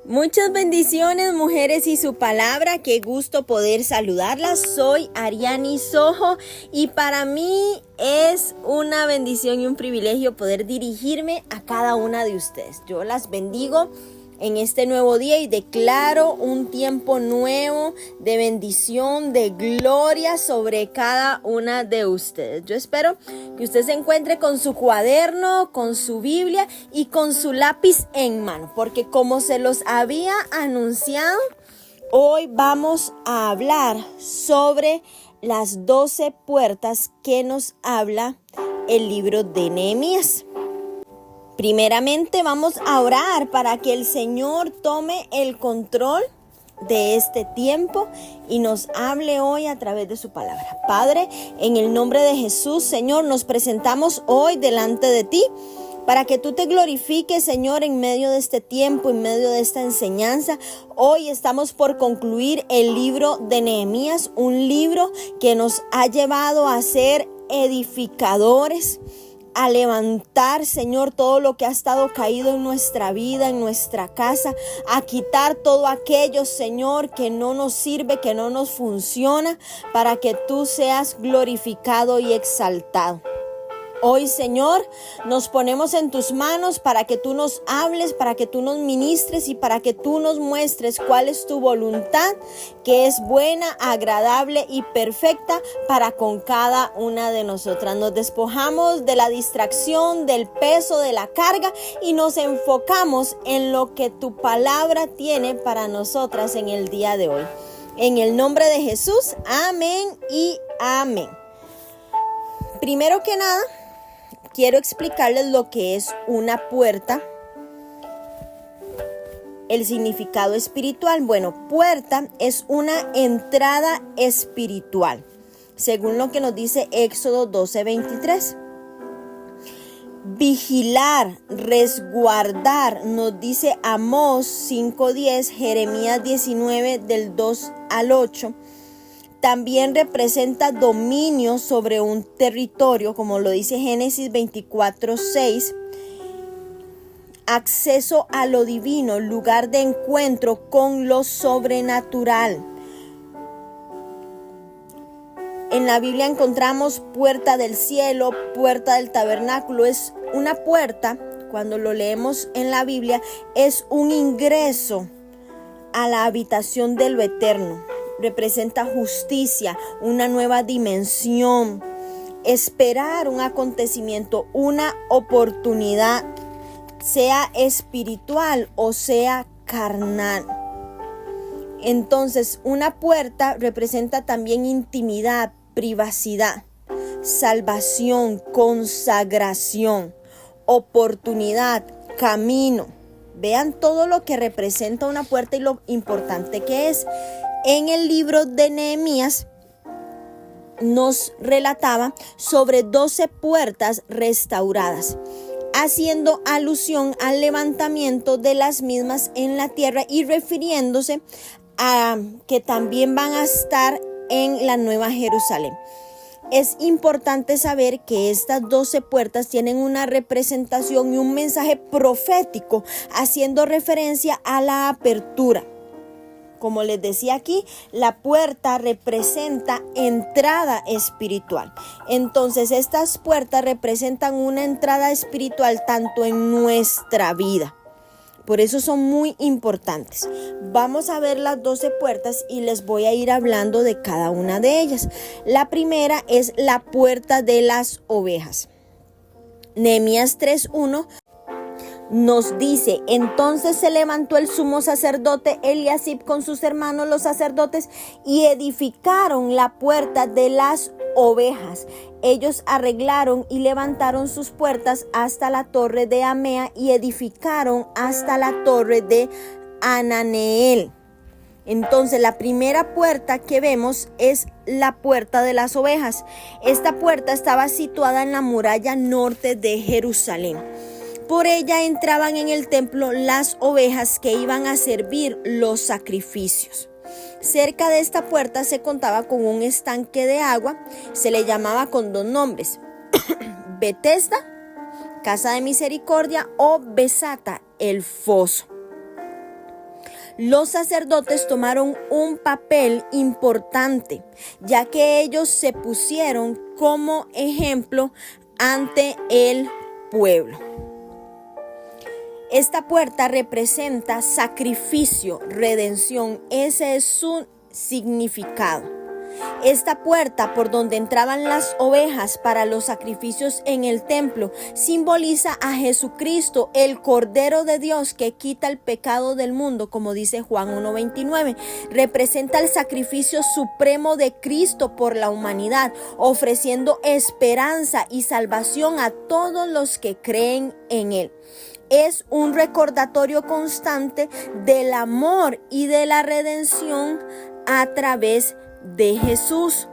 Muchas bendiciones, mujeres y su palabra. Qué gusto poder saludarlas. Soy Ariani Sojo y para mí es una bendición y un privilegio poder dirigirme a cada una de ustedes. Yo las bendigo en este nuevo día y declaro un tiempo nuevo de bendición, de gloria sobre cada una de ustedes. Yo espero que usted se encuentre con su cuaderno, con su Biblia y con su lápiz en mano, porque como se los había anunciado, hoy vamos a hablar sobre las 12 puertas que nos habla el libro de Nehemías. Primeramente vamos a orar para que el Señor tome el control de este tiempo y nos hable hoy a través de su palabra. Padre, en el nombre de Jesús, Señor, nos presentamos hoy delante de ti para que tú te glorifiques, Señor, en medio de este tiempo, en medio de esta enseñanza. Hoy estamos por concluir el libro de Nehemías, un libro que nos ha llevado a ser edificadores, a levantar, Señor, todo lo que ha estado caído en nuestra vida, en nuestra casa, a quitar todo aquello, Señor, que no nos sirve, que no nos funciona, para que tú seas glorificado y exaltado. Hoy, Señor, nos ponemos en tus manos para que tú nos hables, para que tú nos ministres y para que tú nos muestres cuál es tu voluntad, que es buena, agradable y perfecta para con cada una de nosotras. Nos despojamos de la distracción, del peso, de la carga y nos enfocamos en lo que tu palabra tiene para nosotras en el día de hoy. En el nombre de Jesús, amén y amén. Primero que nada, quiero explicarles lo que es una puerta, el significado espiritual. Bueno, puerta es una entrada espiritual, según lo que nos dice Éxodo 12:23. Vigilar, resguardar, nos dice Amós 5:10, Jeremías 19 del 2 al 8. También representa dominio sobre un territorio, como lo dice Génesis 24:6. Acceso a lo divino, lugar de encuentro con lo sobrenatural. En la Biblia encontramos puerta del cielo, puerta del tabernáculo. Es una puerta, cuando lo leemos en la Biblia, es un ingreso a la habitación de lo eterno. Representa justicia, una nueva dimensión, esperar un acontecimiento, una oportunidad, sea espiritual o sea carnal. Entonces, una puerta representa también intimidad, privacidad, salvación, consagración, oportunidad, camino. Vean todo lo que representa una puerta y lo importante que es. En el libro de Nehemías nos relataba sobre 12 puertas restauradas, haciendo alusión al levantamiento de las mismas en la tierra y refiriéndose a que también van a estar en la Nueva Jerusalén. Es importante saber que estas 12 puertas tienen una representación y un mensaje profético, haciendo referencia a la apertura. Como les decía aquí, la puerta representa entrada espiritual. Entonces, estas puertas representan una entrada espiritual tanto en nuestra vida. Por eso son muy importantes. Vamos a ver las 12 puertas y les voy a ir hablando de cada una de ellas. La primera es la puerta de las ovejas. Nehemías 3:1 nos dice: entonces se levantó el sumo sacerdote Eliasib con sus hermanos los sacerdotes y edificaron la puerta de las ovejas. Ellos arreglaron y levantaron sus puertas hasta la torre de Amea y edificaron hasta la torre de Ananeel. Entonces, la primera puerta que vemos es la puerta de las ovejas. Esta puerta estaba situada en la muralla norte de Jerusalén. Por ella entraban en el templo las ovejas que iban a servir los sacrificios. Cerca de esta puerta se contaba con un estanque de agua. Se le llamaba con dos nombres: Betesda, casa de misericordia, o Besata, el foso. Los sacerdotes tomaron un papel importante, ya que ellos se pusieron como ejemplo ante el pueblo. Esta puerta representa sacrificio, redención. Ese es su significado. Esta puerta por donde entraban las ovejas para los sacrificios en el templo simboliza a Jesucristo, el Cordero de Dios que quita el pecado del mundo, como dice Juan 1:29. Representa el sacrificio supremo de Cristo por la humanidad, ofreciendo esperanza y salvación a todos los que creen en Él. Es un recordatorio constante del amor y de la redención a través de Jesús.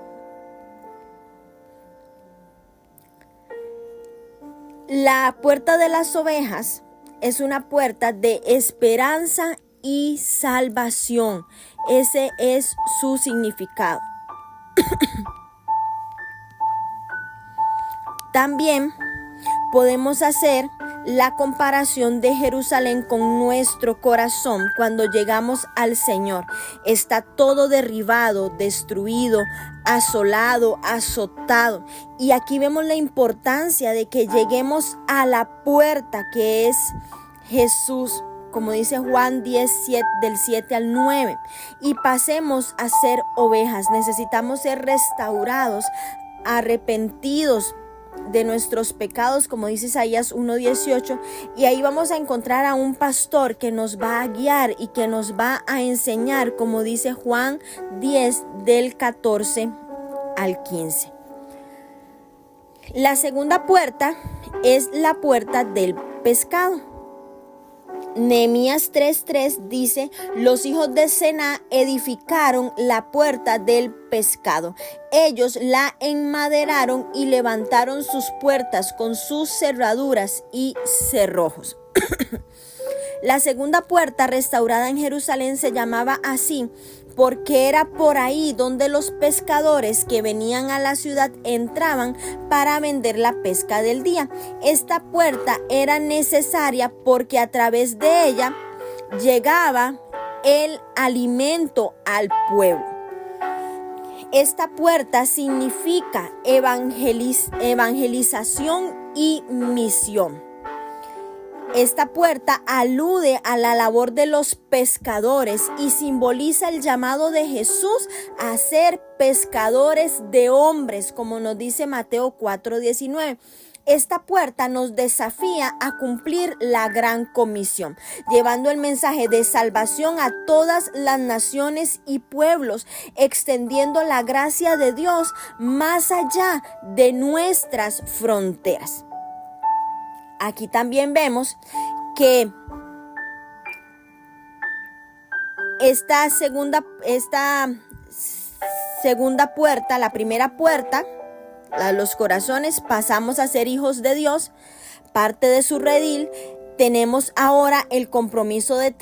La puerta de las ovejas es una puerta de esperanza y salvación. Ese es su significado. También podemos hacer la comparación de Jerusalén con nuestro corazón cuando llegamos al Señor. Está todo derribado, destruido, asolado, azotado. Y aquí vemos la importancia de que lleguemos a la puerta que es Jesús, como dice Juan 10, del 7 al 9. Y pasemos a ser ovejas. Necesitamos ser restaurados, arrepentidos de nuestros pecados, como dice Isaías 1:18, y ahí vamos a encontrar a un pastor que nos va a guiar y que nos va a enseñar, como dice Juan 10 del 14 al 15. La segunda puerta es la puerta del pescado. Nehemías 3:3 dice: los hijos de Sená edificaron la puerta del pescado. Ellos la enmaderaron y levantaron sus puertas con sus cerraduras y cerrojos. La segunda puerta restaurada en Jerusalén se llamaba así porque era por ahí donde los pescadores que venían a la ciudad entraban para vender la pesca del día. Esta puerta era necesaria porque a través de ella llegaba el alimento al pueblo. Esta puerta significa evangelización y misión. Esta puerta alude a la labor de los pescadores y simboliza el llamado de Jesús a ser pescadores de hombres, como nos dice Mateo 4:19. Esta puerta nos desafía a cumplir la gran comisión, llevando el mensaje de salvación a todas las naciones y pueblos, extendiendo la gracia de Dios más allá de nuestras fronteras. Aquí también vemos que esta segunda puerta, la primera puerta, los corazones, pasamos a ser hijos de Dios, parte de su redil. Tenemos ahora el compromiso de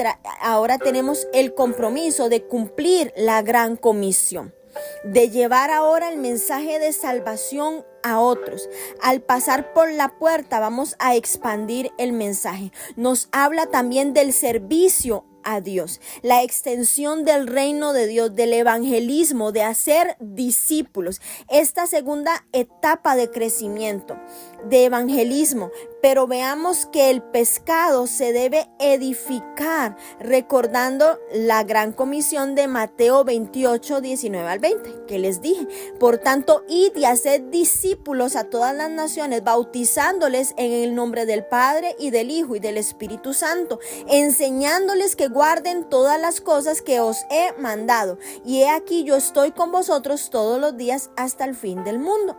cumplir la gran comisión, de llevar ahora el mensaje de salvación a otros. Al pasar por la puerta vamos a expandir el mensaje. Nos habla también del servicio a Dios, la extensión del reino de Dios, del evangelismo, de hacer discípulos. Esta segunda etapa de crecimiento, de evangelismo. Pero veamos que el pescado se debe edificar, recordando la gran comisión de Mateo 28, 19 al 20, que les dije. Por tanto, id y haced discípulos a todas las naciones, bautizándoles en el nombre del Padre y del Hijo y del Espíritu Santo, enseñándoles que guarden todas las cosas que os he mandado. Y he aquí, yo estoy con vosotros todos los días hasta el fin del mundo.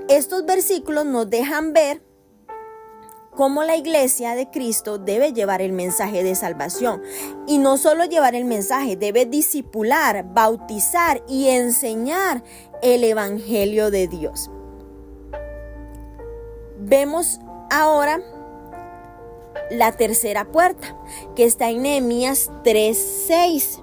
Estos versículos nos dejan ver cómo la iglesia de Cristo debe llevar el mensaje de salvación. Y no solo llevar el mensaje, debe discipular, bautizar y enseñar el evangelio de Dios. Vemos ahora la tercera puerta, que está en Nehemías 3:6.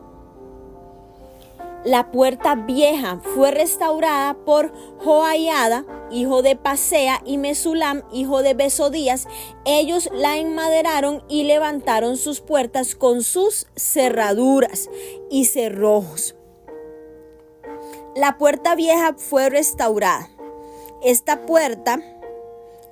La puerta vieja fue restaurada por Joiada, hijo de Pasea, y Mesulam, hijo de Besodías. Ellos la enmaderaron y levantaron sus puertas con sus cerraduras y cerrojos. La puerta vieja fue restaurada. Esta puerta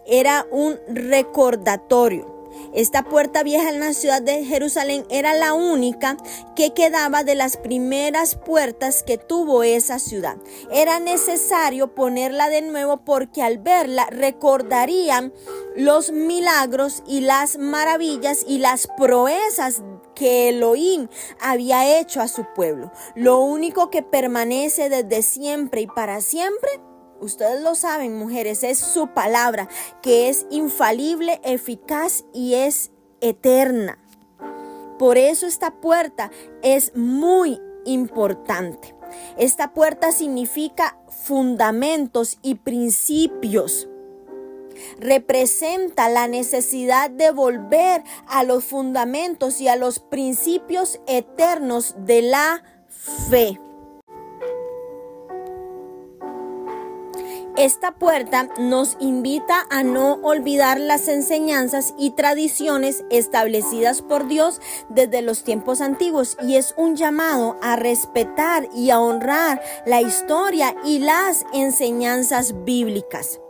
era un recordatorio. Esta puerta vieja en la ciudad de Jerusalén era la única que quedaba de las primeras puertas que tuvo esa ciudad. Era necesario ponerla de nuevo porque al verla recordarían los milagros y las maravillas y las proezas que Elohim había hecho a su pueblo. Lo único que permanece desde siempre y para siempre, ustedes lo saben, mujeres, es su palabra, que es infalible, eficaz y es eterna. Por eso esta puerta es muy importante. Esta puerta significa fundamentos y principios. Representa la necesidad de volver a los fundamentos y a los principios eternos de la fe. Esta puerta nos invita a no olvidar las enseñanzas y tradiciones establecidas por Dios desde los tiempos antiguos, y es un llamado a respetar y a honrar la historia y las enseñanzas bíblicas.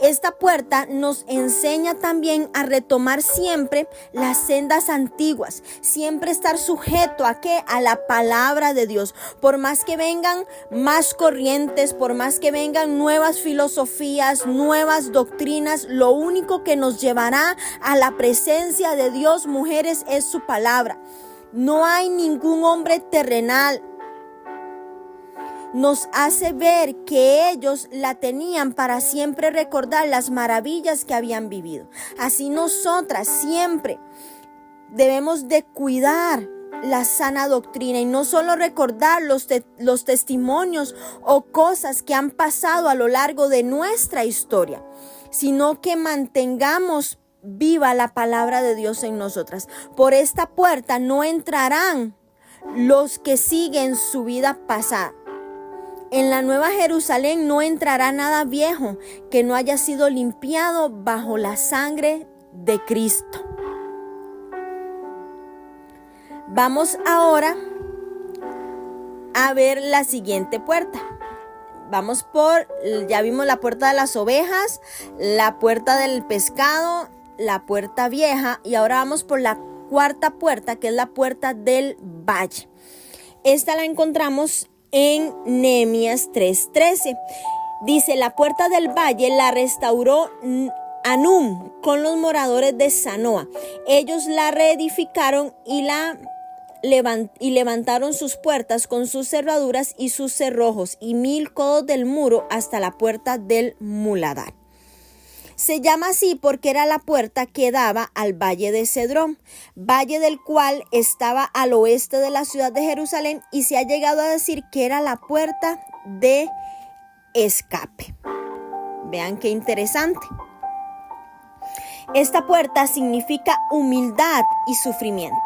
Esta puerta nos enseña también a retomar siempre las sendas antiguas, siempre estar sujeto a ¿qué? A la palabra de Dios. Por más que vengan más corrientes, por más que vengan nuevas filosofías, nuevas doctrinas, lo único que nos llevará a la presencia de Dios, mujeres, es su palabra. No hay ningún hombre terrenal. Nos hace ver que ellos la tenían para siempre recordar las maravillas que habían vivido. Así nosotras siempre debemos de cuidar la sana doctrina y no solo recordar los testimonios o cosas que han pasado a lo largo de nuestra historia, sino que mantengamos viva la palabra de Dios en nosotras. Por esta puerta no entrarán los que siguen su vida pasada. En la Nueva Jerusalén no entrará nada viejo que no haya sido limpiado bajo la sangre de Cristo. Vamos ahora a ver la siguiente puerta. Ya vimos la puerta de las ovejas, la puerta del pescado, la puerta vieja, y ahora vamos por la cuarta puerta, que es la puerta del valle. Esta la encontramos en Nehemías 3:13. Dice: la puerta del valle la restauró Anum con los moradores de Zanoa. Ellos la reedificaron y levantaron sus puertas con sus cerraduras y sus cerrojos, y 1000 codos del muro hasta la puerta del muladar. Se llama así porque era la puerta que daba al valle de Cedrón, valle del cual estaba al oeste de la ciudad de Jerusalén, y se ha llegado a decir que era la puerta de escape. Vean qué interesante. Esta puerta significa humildad y sufrimiento.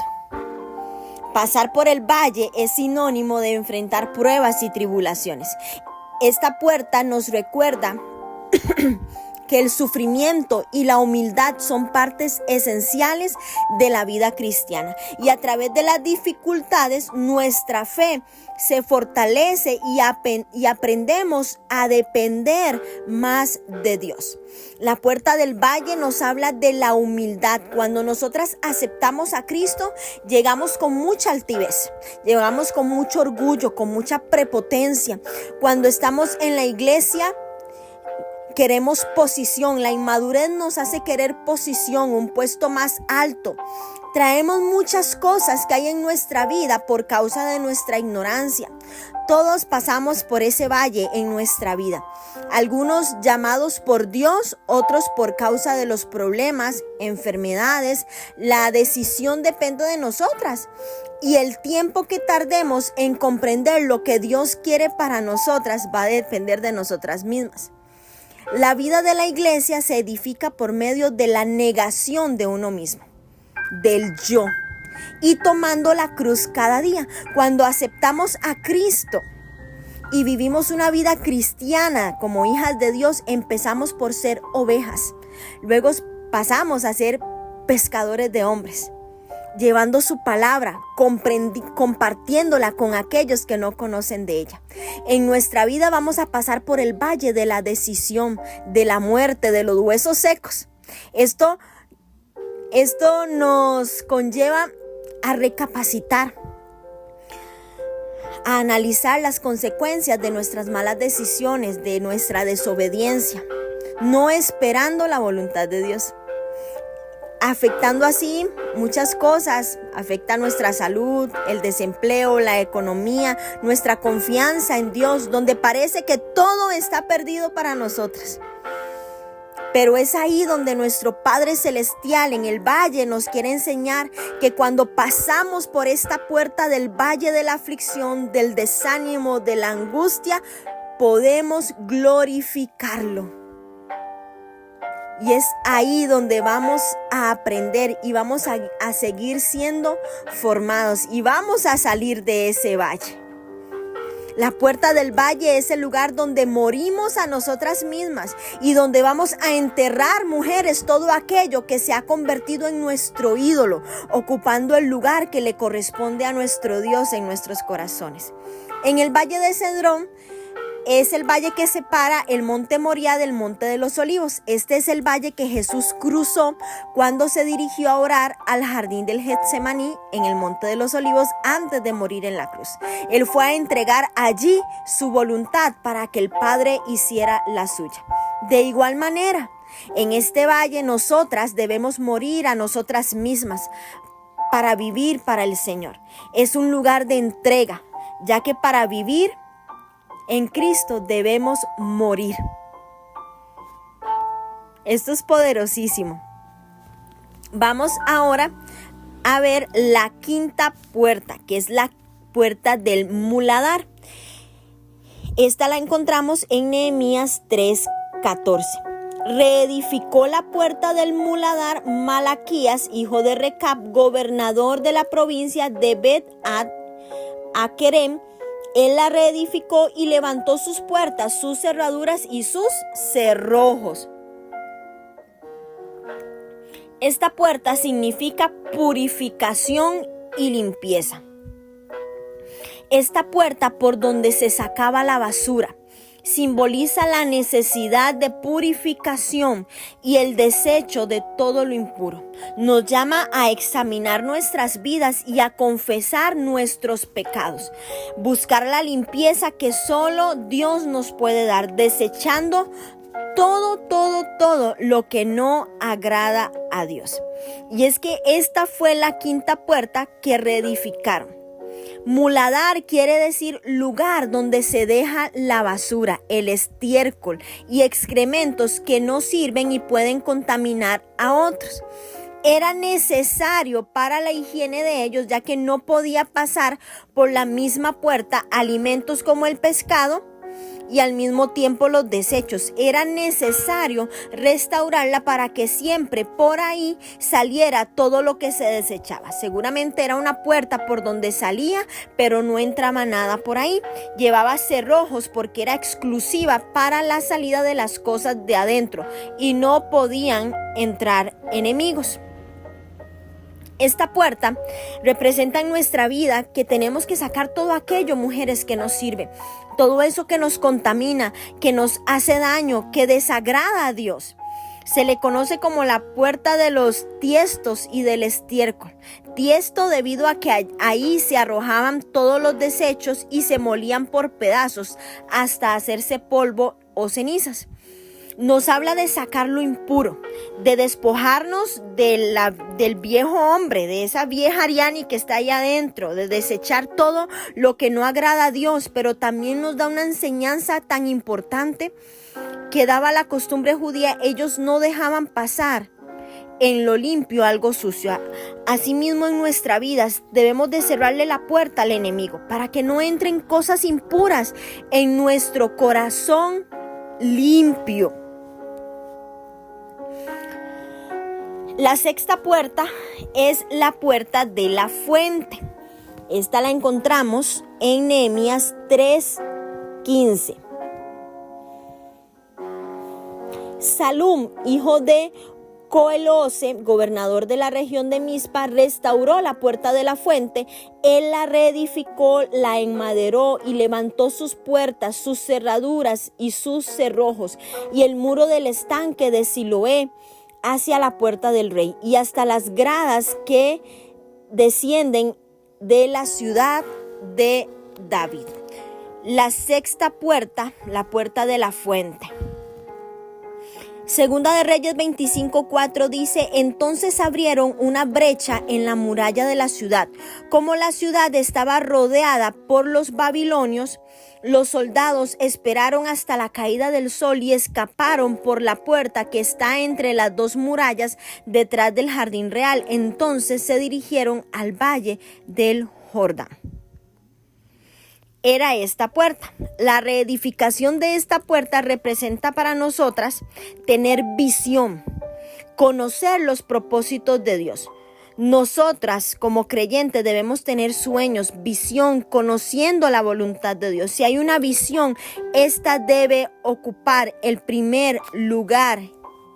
Pasar por el valle es sinónimo de enfrentar pruebas y tribulaciones. Esta puerta nos recuerda que el sufrimiento y la humildad son partes esenciales de la vida cristiana, y a través de las dificultades nuestra fe se fortalece y aprendemos a depender más de Dios. La puerta del valle nos habla de la humildad. Cuando nosotras aceptamos a Cristo, llegamos con mucha altivez, llegamos con mucho orgullo, con mucha prepotencia. Cuando estamos en la iglesia, queremos posición. La inmadurez nos hace querer posición, un puesto más alto. Traemos muchas cosas que hay en nuestra vida por causa de nuestra ignorancia. Todos pasamos por ese valle en nuestra vida. Algunos llamados por Dios, otros por causa de los problemas, enfermedades. La decisión depende de nosotras. Y el tiempo que tardemos en comprender lo que Dios quiere para nosotras va a depender de nosotras mismas. La vida de la iglesia se edifica por medio de la negación de uno mismo, del yo. y tomando la cruz cada día. Cuando aceptamos a Cristo y vivimos una vida cristiana como hijas de Dios, empezamos por ser ovejas. Luego pasamos a ser pescadores de hombres, llevando su palabra, compartiéndola con aquellos que no conocen de ella. En nuestra vida vamos a pasar por el valle de la decisión, de la muerte, de los huesos secos. Esto nos conlleva a recapacitar, a analizar las consecuencias de nuestras malas decisiones, de nuestra desobediencia, no esperando la voluntad de Dios. Afectando así muchas cosas, afecta nuestra salud, el desempleo, la economía, nuestra confianza en Dios, donde parece que todo está perdido para nosotros. Pero es ahí donde nuestro Padre Celestial en el valle nos quiere enseñar que cuando pasamos por esta puerta del valle de la aflicción, del desánimo, de la angustia, podemos glorificarlo. Y es ahí donde vamos a aprender y vamos a seguir siendo formados y vamos a salir de ese valle. La puerta del valle es el lugar donde morimos a nosotras mismas y donde vamos a enterrar, mujeres, todo aquello que se ha convertido en nuestro ídolo, ocupando el lugar que le corresponde a nuestro Dios en nuestros corazones. En el valle de Cedrón es el valle que separa el monte Moriah del monte de los Olivos. Este es el valle que Jesús cruzó cuando se dirigió a orar al jardín del Getsemaní en el monte de los Olivos antes de morir en la cruz. Él fue a entregar allí su voluntad para que el Padre hiciera la suya. De igual manera, en este valle nosotras debemos morir a nosotras mismas para vivir para el Señor. Es un lugar de entrega, ya que para vivir en Cristo debemos morir. Esto es poderosísimo. Vamos ahora a ver la quinta puerta, que es la puerta del muladar. Esta la encontramos en Nehemías 3:14. Reedificó la puerta del muladar Malaquías, hijo de Recab, gobernador de la provincia de Bet-Akerem. Él la reedificó y levantó sus puertas, sus cerraduras y sus cerrojos. Esta puerta significa purificación y limpieza. Esta puerta por donde se sacaba la basura simboliza la necesidad de purificación y el desecho de todo lo impuro. Nos llama a examinar nuestras vidas y a confesar nuestros pecados. Buscar la limpieza que solo Dios nos puede dar, desechando todo lo que no agrada a Dios. Y es que esta fue la quinta puerta que reedificaron. Muladar quiere decir lugar donde se deja la basura, el estiércol y excrementos que no sirven y pueden contaminar a otros. Era necesario para la higiene de ellos, ya que no podía pasar por la misma puerta alimentos como el pescado y al mismo tiempo los desechos. Era necesario restaurarla para que siempre por ahí saliera todo lo que se desechaba. Seguramente era una puerta por donde salía, pero no entraba nada por ahí. Llevaba cerrojos porque era exclusiva para la salida de las cosas de adentro y no podían entrar enemigos. Esta puerta representa en nuestra vida que tenemos que sacar todo aquello, mujeres, que nos sirve. Todo eso que nos contamina, que nos hace daño, que desagrada a Dios. Se le conoce como la puerta de los tiestos y del estiércol. Tiesto debido a que ahí se arrojaban todos los desechos y se molían por pedazos hasta hacerse polvo o cenizas. Nos habla de sacar lo impuro, de despojarnos del viejo hombre, de esa vieja Ariani que está ahí adentro, de desechar todo lo que no agrada a Dios, pero también nos da una enseñanza tan importante que daba la costumbre judía. Ellos no dejaban pasar en lo limpio algo sucio. Asimismo, en nuestra vida debemos de cerrarle la puerta al enemigo para que no entren cosas impuras en nuestro corazón limpio. La sexta puerta es la puerta de la fuente. Esta la encontramos en Nehemías 3:15. Salum, hijo de Coelose, gobernador de la región de Mizpa, restauró la puerta de la fuente. Él la reedificó, la enmaderó y levantó sus puertas, sus cerraduras y sus cerrojos, y el muro del estanque de Siloé hacia la puerta del rey, y hasta las gradas que descienden de la ciudad de David. La sexta puerta, la puerta de la fuente. Segunda de Reyes 25:4 dice: entonces abrieron una brecha en la muralla de la ciudad. Como la ciudad estaba rodeada por los babilonios, los soldados esperaron hasta la caída del sol y escaparon por la puerta que está entre las dos murallas detrás del jardín real. Entonces se dirigieron al valle del Jordán. Era esta puerta. La reedificación de esta puerta representa para nosotras tener visión, conocer los propósitos de Dios. Nosotras como creyentes debemos tener sueños, visión, conociendo la voluntad de Dios. Si hay una visión, esta debe ocupar el primer lugar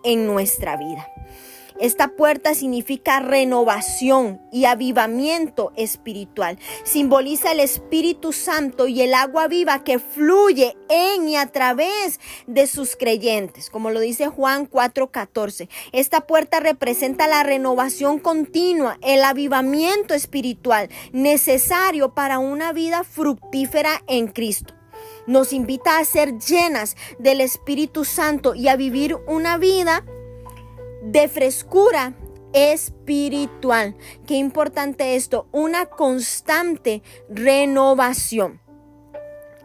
en nuestra vida. Esta puerta significa renovación y avivamiento espiritual. Simboliza el Espíritu Santo y el agua viva que fluye en y a través de sus creyentes, como lo dice Juan 4:14. Esta puerta representa la renovación continua, el avivamiento espiritual necesario para una vida fructífera en Cristo. Nos invita a ser llenas del Espíritu Santo y a vivir una vida de frescura espiritual. Qué importante esto, una constante renovación.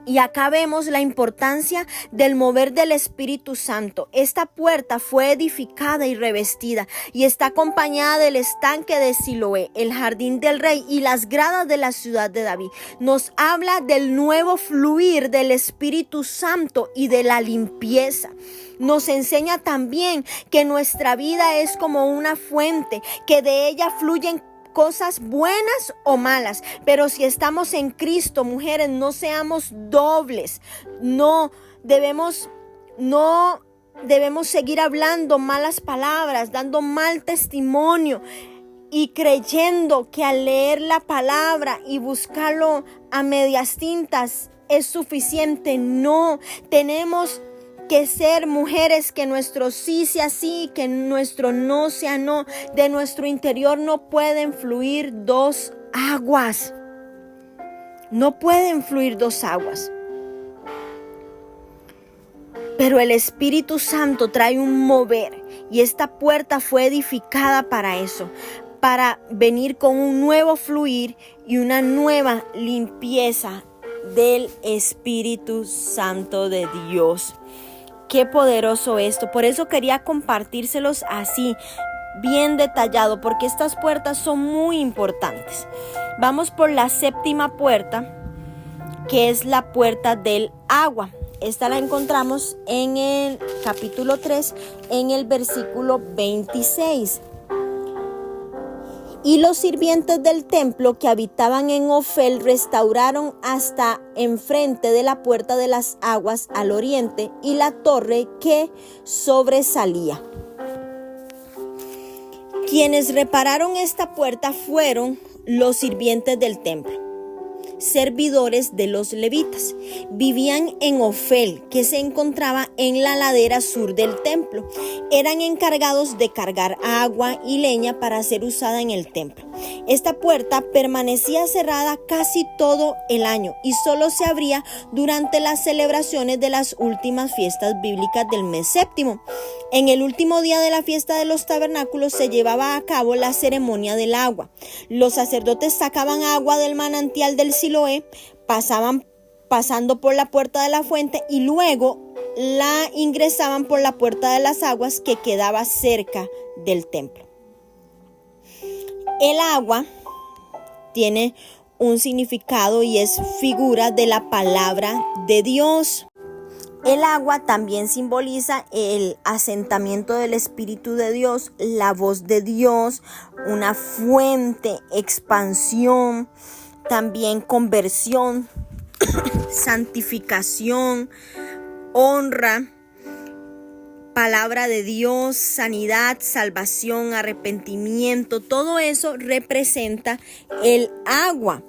Y acá vemos la importancia del mover del Espíritu Santo. Esta puerta fue edificada y revestida y está acompañada del estanque de Siloé, el jardín del rey y las gradas de la ciudad de David. Nos habla del nuevo fluir del Espíritu Santo y de la limpieza. Nos enseña también que nuestra vida es como una fuente, que de ella fluyen cosas buenas o malas, pero si estamos en Cristo, mujeres, no seamos dobles. No debemos seguir hablando malas palabras, dando mal testimonio y creyendo que al leer la palabra y buscarlo a medias tintas es suficiente. No, tenemos que ser mujeres que nuestro sí sea sí, que nuestro no sea no. De nuestro interior no pueden fluir dos aguas. No pueden fluir dos aguas. Pero el Espíritu Santo trae un mover y esta puerta fue edificada para eso, para venir con un nuevo fluir y una nueva limpieza del Espíritu Santo de Dios. Qué poderoso esto. Por eso quería compartírselos así, bien detallado, porque estas puertas son muy importantes. Vamos por la séptima puerta, que es la puerta del agua. Esta la encontramos en el capítulo 3, en el versículo 26. Y los sirvientes del templo que habitaban en Ofel restauraron hasta enfrente de la puerta de las aguas al oriente y la torre que sobresalía. Quienes repararon esta puerta fueron los sirvientes del templo, servidores de los levitas. Vivían en Ofel, que se encontraba en la ladera sur del templo. Eran encargados de cargar agua y leña para ser usada en el templo. Esta puerta permanecía cerrada casi todo el año y solo se abría durante las celebraciones de las últimas fiestas bíblicas del mes séptimo. En el último día de la fiesta de los tabernáculos se llevaba a cabo la ceremonia del agua. Los sacerdotes sacaban agua del manantial del Siloé, pasando por la puerta de la fuente y luego la ingresaban por la puerta de las aguas que quedaba cerca del templo. El agua tiene un significado y es figura de la palabra de Dios. El agua también simboliza el asentamiento del Espíritu de Dios, la voz de Dios, una fuente, expansión, también conversión, santificación, honra, palabra de Dios, sanidad, salvación, arrepentimiento. Todo eso representa el agua.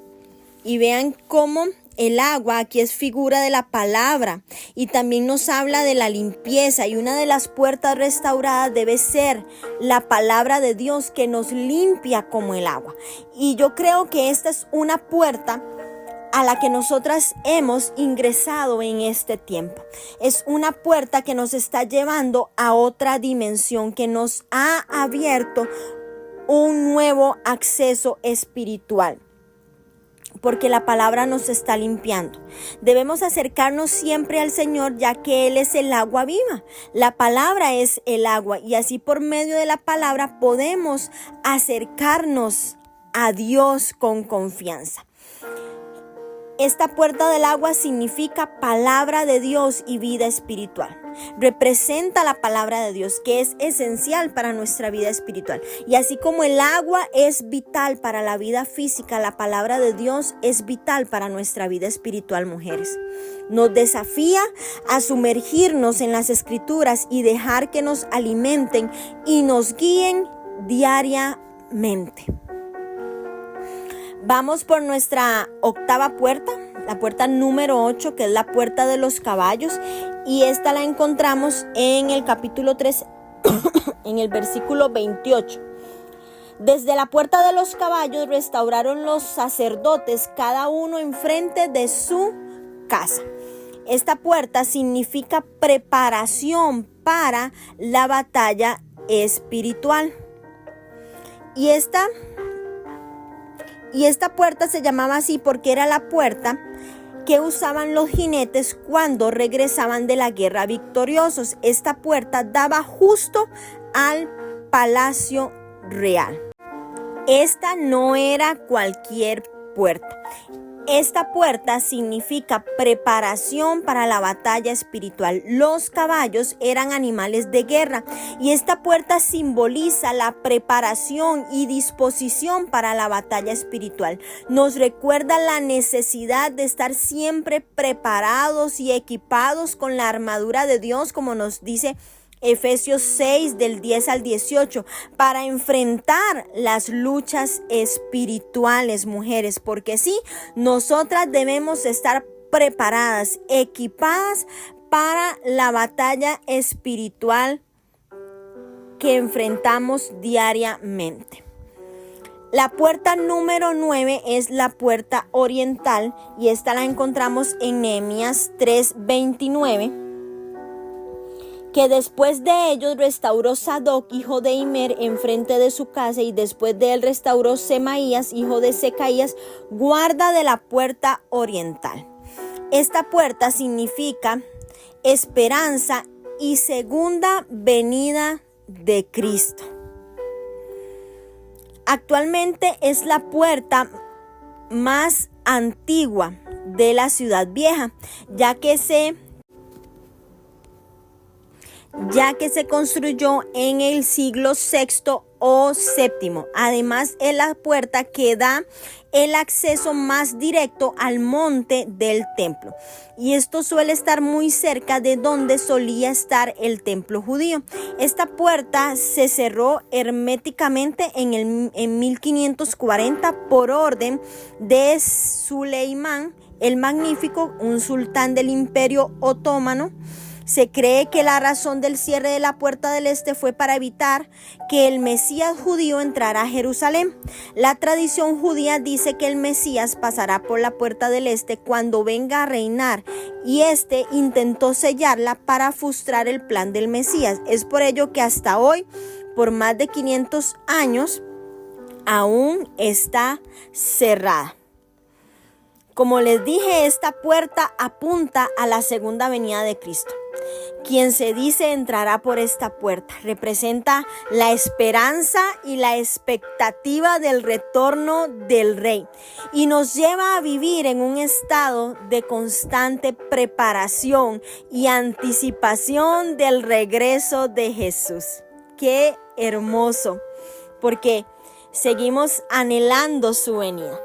Y vean cómo el agua aquí es figura de la palabra y también nos habla de la limpieza, y una de las puertas restauradas debe ser la palabra de Dios que nos limpia como el agua. Y yo creo que esta es una puerta a la que nosotras hemos ingresado en este tiempo. Es una puerta que nos está llevando a otra dimensión, que nos ha abierto un nuevo acceso espiritual, porque la palabra nos está limpiando. Debemos acercarnos siempre al Señor, ya que Él es el agua viva. La palabra es el agua, y así por medio de la palabra podemos acercarnos a Dios con confianza. Esta puerta del agua significa palabra de Dios y vida espiritual. Representa la palabra de Dios, que es esencial para nuestra vida espiritual. Y así como el agua es vital para la vida física, la palabra de Dios es vital para nuestra vida espiritual, mujeres. Nos desafía a sumergirnos en las Escrituras y dejar que nos alimenten y nos guíen diariamente. Vamos por nuestra octava puerta, la puerta número 8, que es la puerta de los caballos, y esta la encontramos en el capítulo 3, en el versículo 28. Desde la puerta de los caballos restauraron los sacerdotes, cada uno enfrente de su casa. Esta puerta significa preparación para la batalla espiritual. Y esta puerta se llamaba así porque era la puerta que usaban los jinetes cuando regresaban de la guerra victoriosos. Esta puerta daba justo al palacio real. Esta no era cualquier puerta. Esta puerta significa preparación para la batalla espiritual. Los caballos eran animales de guerra y esta puerta simboliza la preparación y disposición para la batalla espiritual. Nos recuerda la necesidad de estar siempre preparados y equipados con la armadura de Dios, como nos dice Efesios 6 del 10 al 18, para enfrentar las luchas espirituales, mujeres, porque sí, nosotras debemos estar preparadas, equipadas para la batalla espiritual que enfrentamos diariamente. La puerta número 9 es la puerta oriental, y esta la encontramos en Nehemías 3:29. Que después de ellos restauró Sadoc, hijo de Imer, enfrente de su casa, y después de él restauró Semaías, hijo de Secaías, guarda de la puerta oriental. Esta puerta significa esperanza y segunda venida de Cristo. Actualmente es la puerta más antigua de la ciudad vieja, ya que se construyó en el siglo VI o VII. Además, es la puerta que da el acceso más directo al monte del templo. Y esto suele estar muy cerca de donde solía estar el templo judío. Esta puerta se cerró herméticamente en 1540 por orden de Suleimán el Magnífico, un sultán del Imperio Otomano. Se cree que la razón del cierre de la puerta del este fue para evitar que el Mesías judío entrara a Jerusalén. La tradición judía dice que el Mesías pasará por la puerta del este cuando venga a reinar, y este intentó sellarla para frustrar el plan del Mesías. Es por ello que hasta hoy, por más de 500 años, aún está cerrada. Como les dije, esta puerta apunta a la segunda venida de Cristo. Quien se dice entrará por esta puerta representa la esperanza y la expectativa del retorno del Rey y nos lleva a vivir en un estado de constante preparación y anticipación del regreso de Jesús. ¡Qué hermoso! Porque seguimos anhelando su venida.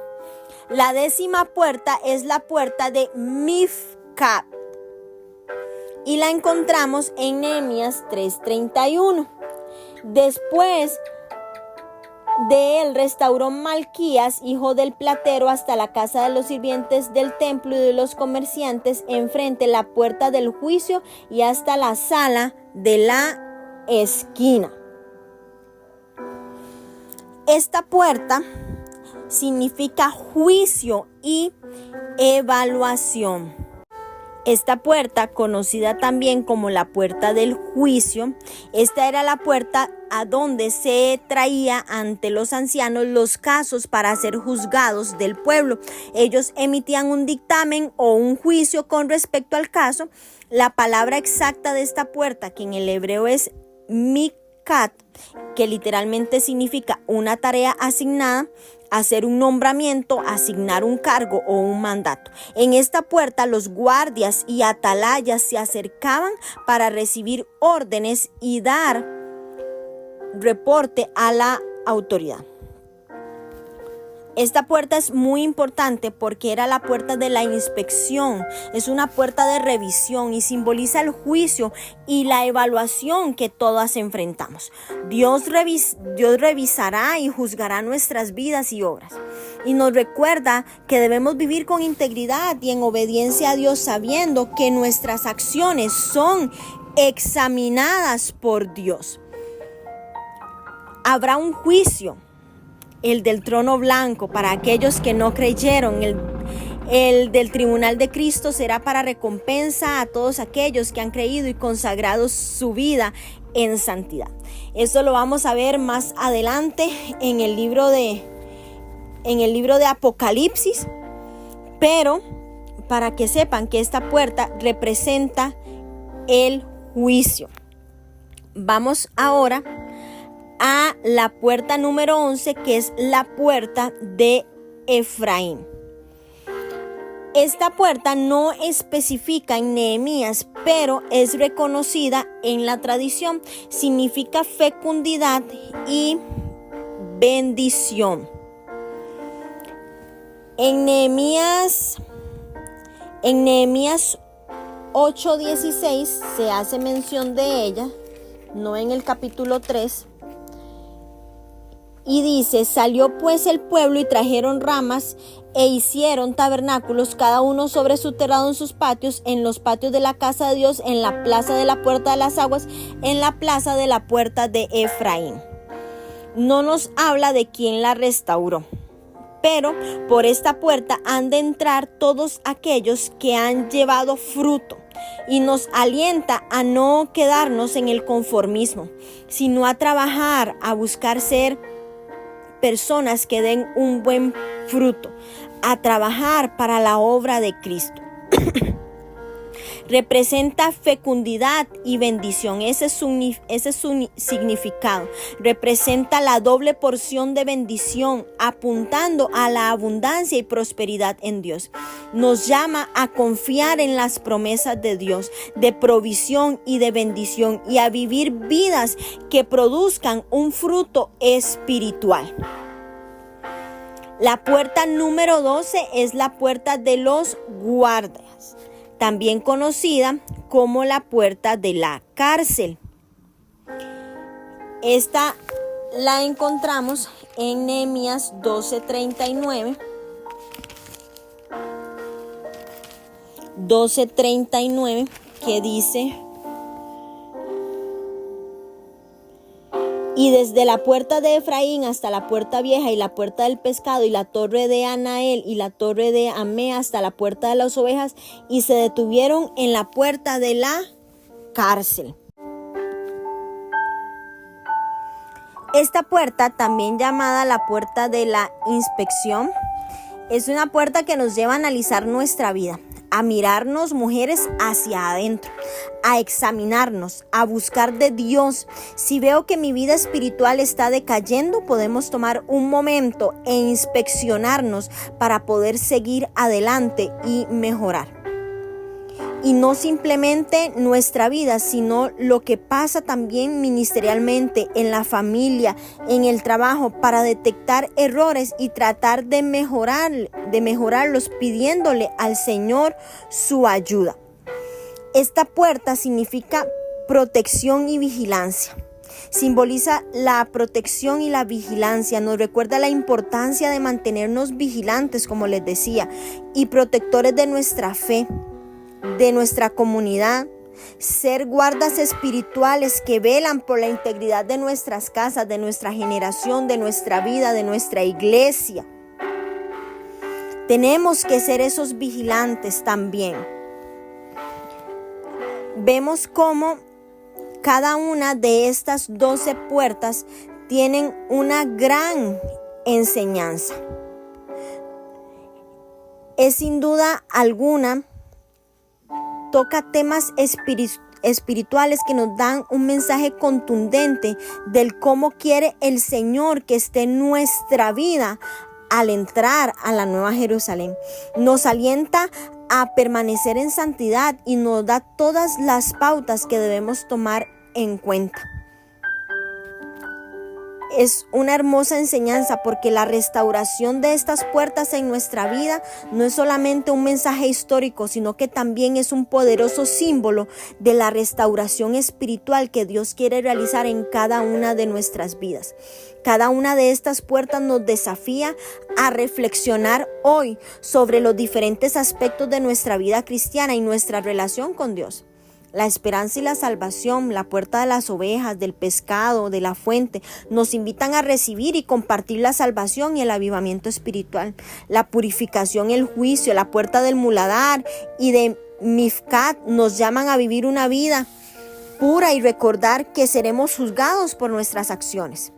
La 10ª puerta es la puerta de Mifkat y la encontramos en Nehemías 3:31. Después de él restauró Malquías, hijo del platero, hasta la casa de los sirvientes del templo y de los comerciantes, enfrente la puerta del juicio y hasta la sala de la esquina. Esta puerta significa juicio y evaluación. Esta puerta, conocida también como la puerta del juicio, esta era la puerta a donde se traía ante los ancianos los casos para ser juzgados del pueblo. Ellos emitían un dictamen o un juicio con respecto al caso. La palabra exacta de esta puerta, que en el hebreo es Mikkat, que literalmente significa una tarea asignada, hacer un nombramiento, asignar un cargo o un mandato. En esta puerta los guardias y atalayas se acercaban para recibir órdenes y dar reporte a la autoridad. Esta puerta es muy importante porque era la puerta de la inspección, es una puerta de revisión y simboliza el juicio y la evaluación que todas enfrentamos. Dios revisará y juzgará nuestras vidas y obras y nos recuerda que debemos vivir con integridad y en obediencia a Dios, sabiendo que nuestras acciones son examinadas por Dios. Habrá un juicio, el del trono blanco, para aquellos que no creyeron. El del tribunal de Cristo será para recompensa a todos aquellos que han creído y consagrado su vida en santidad. Esto lo vamos a ver más adelante en el libro de Apocalipsis, pero para que sepan que esta puerta representa el juicio. Vamos ahora a la puerta número 11, que es la puerta de Efraín. Esta puerta no especifica en Nehemías, pero es reconocida en la tradición. Significa fecundidad y bendición. En Nehemías 8:16 se hace mención de ella, no en el capítulo 3. Y dice: salió pues el pueblo y trajeron ramas e hicieron tabernáculos, cada uno sobre su terrado en sus patios, en los patios de la casa de Dios, en la plaza de la puerta de las aguas, en la plaza de la puerta de Efraín. No nos habla de quién la restauró, pero por esta puerta han de entrar todos aquellos que han llevado fruto. Y nos alienta a no quedarnos en el conformismo, sino a trabajar, a buscar ser personas que den un buen fruto, a trabajar para la obra de Cristo. Representa fecundidad y bendición. Ese es su significado. Representa la doble porción de bendición, apuntando a la abundancia y prosperidad en Dios. Nos llama a confiar en las promesas de Dios, de provisión y de bendición, y a vivir vidas que produzcan un fruto espiritual. La puerta número 12 es la puerta de los guardias, también conocida como la puerta de la cárcel. Esta la encontramos en Nehemías 12:39. 12:39, que dice: y desde la puerta de Efraín hasta la puerta vieja y la puerta del pescado y la torre de Anael y la torre de Amé hasta la puerta de las ovejas, y se detuvieron en la puerta de la cárcel. Esta puerta, también llamada la puerta de la inspección, Es una puerta que nos lleva a analizar nuestra vida, a mirarnos, mujeres, hacia adentro, a examinarnos, a buscar de Dios. Si veo que mi vida espiritual está decayendo, podemos tomar un momento e inspeccionarnos para poder seguir adelante y mejorar. Y no simplemente nuestra vida, sino lo que pasa también ministerialmente, en la familia, en el trabajo, para detectar errores y tratar de mejorarlos, pidiéndole al Señor su ayuda. Esta puerta significa protección y vigilancia. Simboliza la protección y la vigilancia. Nos recuerda la importancia de mantenernos vigilantes, como les decía, y protectores de nuestra fe, de nuestra comunidad, ser guardas espirituales que velan por la integridad de nuestras casas, de nuestra generación, de nuestra vida, de nuestra iglesia. Tenemos que ser esos vigilantes también. Vemos cómo cada una de estas 12 puertas tienen una gran enseñanza. Es sin duda alguna toca temas espirituales que nos dan un mensaje contundente del cómo quiere el Señor que esté en nuestra vida al entrar a la Nueva Jerusalén. Nos alienta a permanecer en santidad y nos da todas las pautas que debemos tomar en cuenta. Es una hermosa enseñanza porque la restauración de estas puertas en nuestra vida no es solamente un mensaje histórico, sino que también es un poderoso símbolo de la restauración espiritual que Dios quiere realizar en cada una de nuestras vidas. Cada una de estas puertas nos desafía a reflexionar hoy sobre los diferentes aspectos de nuestra vida cristiana y nuestra relación con Dios. La esperanza y la salvación, la puerta de las ovejas, del pescado, de la fuente, nos invitan a recibir y compartir la salvación y el avivamiento espiritual. La purificación, el juicio, la puerta del muladar y de Mifkat nos llaman a vivir una vida pura y recordar que seremos juzgados por nuestras acciones.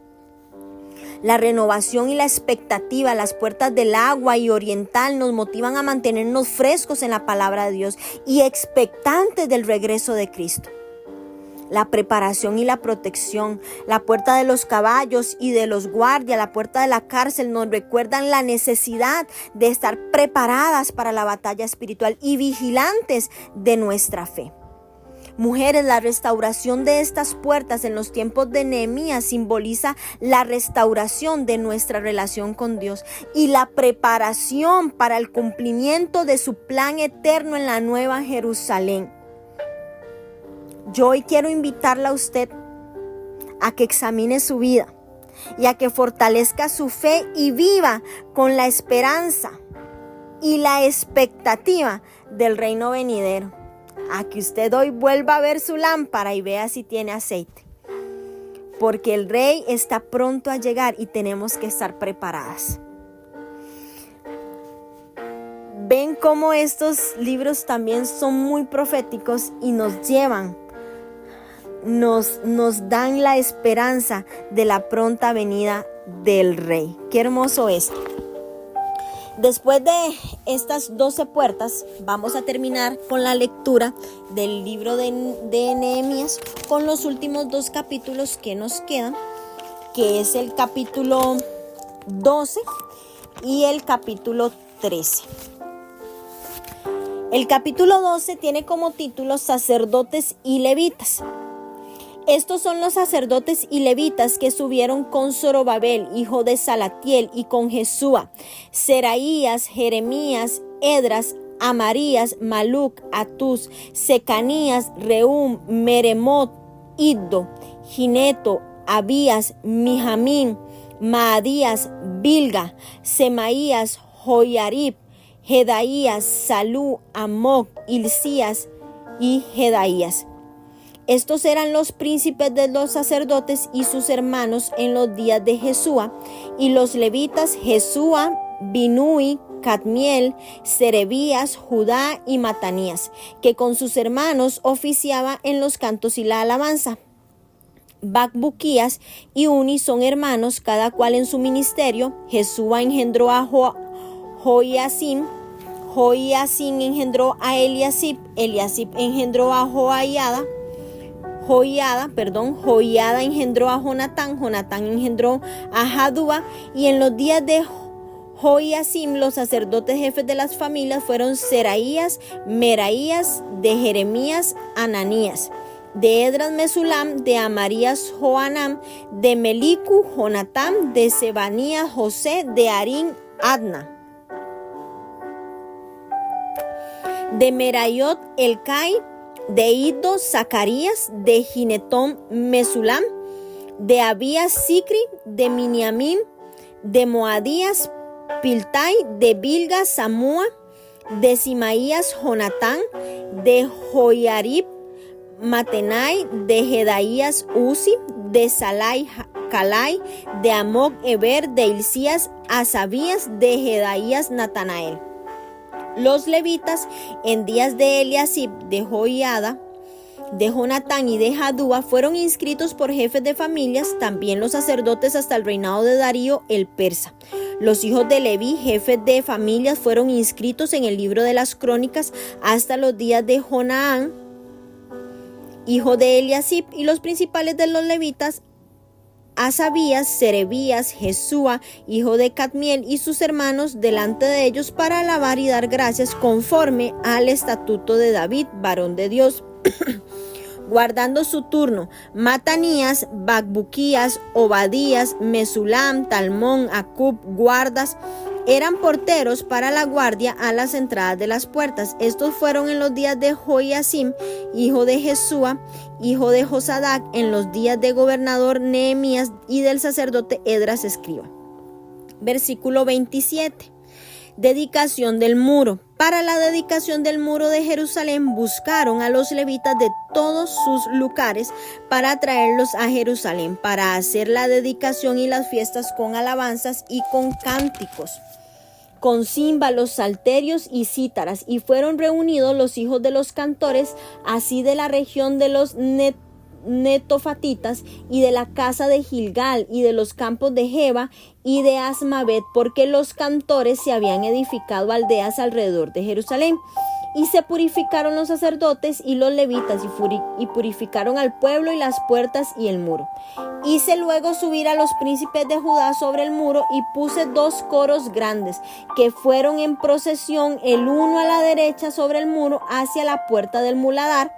La renovación y la expectativa, las puertas del agua y oriental nos motivan a mantenernos frescos en la palabra de Dios y expectantes del regreso de Cristo. La preparación y la protección, la puerta de los caballos y de los guardias, la puerta de la cárcel nos recuerdan la necesidad de estar preparadas para la batalla espiritual y vigilantes de nuestra fe. Mujeres, la restauración de estas puertas en los tiempos de Nehemías simboliza la restauración de nuestra relación con Dios y la preparación para el cumplimiento de su plan eterno en la Nueva Jerusalén. Yo hoy quiero invitarla a usted a que examine su vida y a que fortalezca su fe y viva con la esperanza y la expectativa del reino venidero. A que usted hoy vuelva a ver su lámpara y vea si tiene aceite. Porque el Rey está pronto a llegar y tenemos que estar preparadas. Ven cómo estos libros también son muy proféticos y nos llevan, nos dan la esperanza de la pronta venida del Rey. Qué hermoso esto. Después de estas 12 puertas, vamos a terminar con la lectura del libro de Nehemías con los últimos 2 capítulos que nos quedan, que es el capítulo 12 y el capítulo 13. El capítulo 12 tiene como título Sacerdotes y Levitas. Estos son los sacerdotes y levitas que subieron con Zorobabel, hijo de Salatiel, y con Jesúa, Seraías, Jeremías, Edras, Amarías, Maluc, Atús, Secanías, Reum, Meremot, Iddo, Gineto, Abías, Mijamín, Maadías, Bilga, Semaías, Joyarib, Jedaías, Salú, Amoc, Hilcías y Jedaías. Estos eran los príncipes de los sacerdotes y sus hermanos en los días de Jesúa, y los levitas Jesúa, Binui, Cadmiel, Serebías, Judá y Matanías, que con sus hermanos oficiaba en los cantos y la alabanza. Bacbuquías y Uni son hermanos, cada cual en su ministerio. Jesúa engendró a Joiacim. Joiacim engendró a Eliasib. Eliasib engendró a Joiada, engendró a Jonatán. Jonatán engendró a Jadúa. Y en los días de Joiacim, los sacerdotes jefes de las familias fueron Seraías, Meraías, de Jeremías, Ananías, de Edras, Mesulam, de Amarías, Joanam, de Melicu, Jonatán, de Sebanías, José, de Arín, Adna, de Merayot, Elcai, de Iddo, Zacarías, de Ginetón, Mesulam, de Abías, Sicri, de Miniamim, de Moadías, Piltai, de Bilga, Samúa, de Simaías, Jonatán, de Joiarib, Matenai, de Jedaías, Uzi, de Salai, Calai, de Amok, Eber, de Hilcías, Asabías, de Jedaías, Natanael. Los levitas en días de Eliasib, de Joiada, de Jonatán y de Jadúa fueron inscritos por jefes de familias, también los sacerdotes hasta el reinado de Darío el persa. Los hijos de Leví, jefes de familias, fueron inscritos en el libro de las crónicas hasta los días de Jonaán, hijo de Eliasib, y los principales de los levitas, Asabías, Serebías, Jesúa, hijo de Cadmiel, y sus hermanos delante de ellos para alabar y dar gracias conforme al estatuto de David, varón de Dios. Guardando su turno, Matanías, Bacbuquías, Obadías, Mesulam, Talmón, Acub, guardas, eran porteros para la guardia a las entradas de las puertas. Estos fueron en los días de Joiacim, hijo de Jesúa, hijo de Josadac, en los días de gobernador Nehemías y del sacerdote Edras escriba. Versículo 27. Dedicación del muro. Para la dedicación del muro de Jerusalén buscaron a los levitas de todos sus lugares para traerlos a Jerusalén para hacer la dedicación y las fiestas con alabanzas y con cánticos, con címbalos, salterios y cítaras. Y fueron reunidos los hijos de los cantores, así de la región de los netofatitas y de la casa de Gilgal y de los campos de Jeba y de Asmavet, porque los cantores se habían edificado aldeas alrededor de Jerusalén. Y se purificaron los sacerdotes y los levitas y purificaron al pueblo y las puertas y el muro. Hice luego subir a los príncipes de Judá sobre el muro y puse 2 coros grandes que fueron en procesión, el uno a la derecha sobre el muro hacia la puerta del muladar,